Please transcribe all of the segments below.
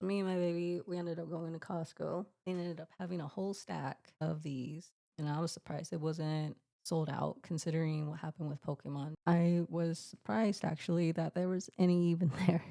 Me and my baby, we ended up going to Costco. They ended up having a whole stack of these, and I was surprised it wasn't sold out considering what happened with Pokemon. I was surprised actually that there was any even there.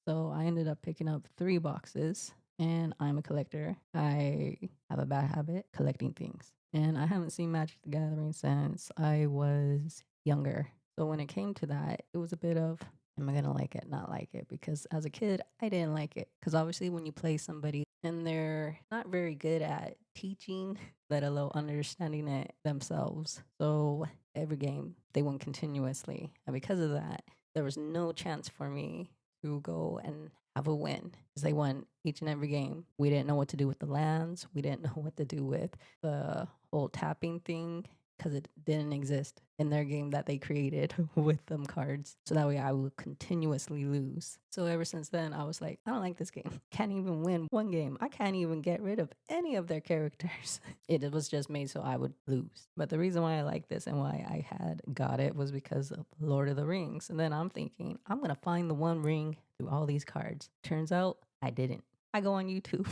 So I ended up picking up 3 boxes, and I'm a collector. I have a bad habit collecting things, and I haven't seen Magic the Gathering since I was younger. So when it came to that, it was a bit of, am I gonna like it, not like it? Because as a kid, I didn't like it. Because obviously, when you play somebody and they're not very good at teaching, let alone understanding it themselves, so every game they won continuously, and because of that, there was no chance for me to go and have a win because they won each and every game. We didn't know what to do with the lands. We didn't know what to do with the whole tapping thing because it didn't exist in their game that they created with them cards. So that way I would continuously lose. So ever since then, I was like, I don't like this game. Can't even win one game. I can't even get rid of any of their characters. It was just made so I would lose. But the reason why I like this and why I had got it was because of Lord of the Rings. And then I'm thinking, I'm going to find the one ring through all these cards. Turns out I didn't. I go on YouTube.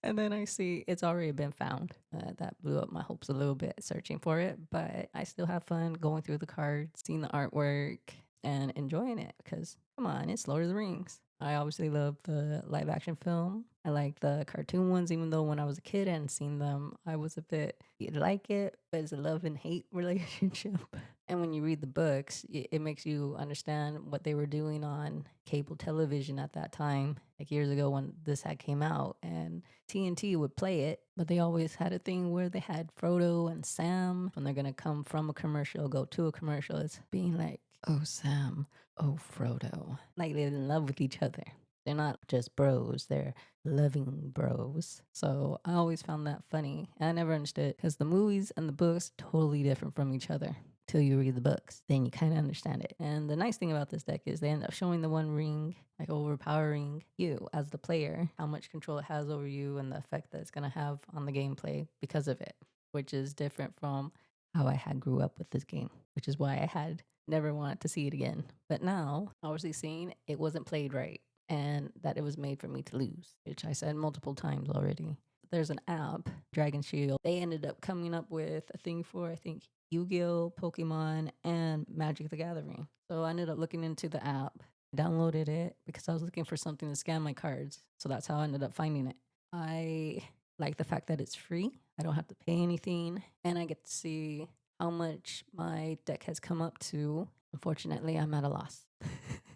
And then I see it's already been found. That blew up my hopes a little bit searching for it, but I still have fun going through the cards, seeing the artwork, and enjoying it because, come on, it's Lord of the Rings. I obviously love the live action film. I like the cartoon ones, even though when I was a kid and seen them, I was a bit, you like it, but it's a love and hate relationship. And when you read the books, it makes you understand what they were doing on cable television at that time, like years ago when this had came out. And TNT would play it, but they always had a thing where they had Frodo and Sam. When they're going to come from a commercial, go to a commercial, it's being like, oh, Sam, oh, Frodo. Like they're in love with each other. They're not just bros, they're loving bros. So I always found that funny. I never understood because the movies and the books totally different from each other till you read the books. Then you kind of understand it. And the nice thing about this deck is they end up showing the one ring, like overpowering you as the player, how much control it has over you and the effect that it's going to have on the gameplay because of it, which is different from how I had grew up with this game, which is why I had never wanted to see it again. But now, obviously seeing it wasn't played right and that it was made for me to lose, which I said multiple times already. There's an app, Dragon Shield. They ended up coming up with a thing for, I think, Yu-Gi-Oh, Pokemon, and Magic the Gathering. So I ended up looking into the app, downloaded it because I was looking for something to scan my cards. So that's how I ended up finding it. I like the fact that it's free. I don't have to pay anything, and I get to see how much my deck has come up to. Unfortunately, I'm at a loss.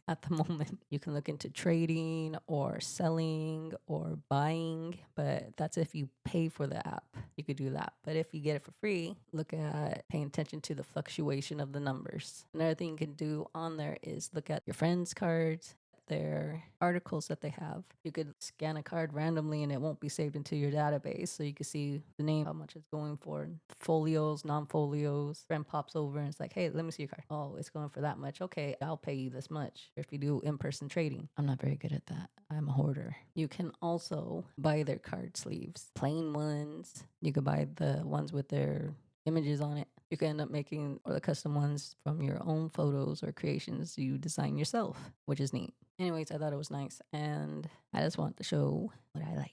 At the moment, you can look into trading or selling or buying, but that's if you pay for the app. You could do that. But if you get it for free, look at paying attention to the fluctuation of the numbers. Another thing you can do on there is look at your friends' cards, their articles that they have. You could scan a card randomly and it won't be saved into your database. So you can see the name, how much it's going for, folios, non-folios. Friend pops over and it's like, hey, let me see your card. Oh, it's going for that much. Okay, I'll pay you this much. If you do in-person trading, I'm not very good at that. I'm a hoarder. You can also buy their card sleeves, plain ones. You could buy the ones with their images on it. You can end up making or the custom ones from your own photos or creations you design yourself, which is neat. Anyways, I thought it was nice, and I just want to show what I like.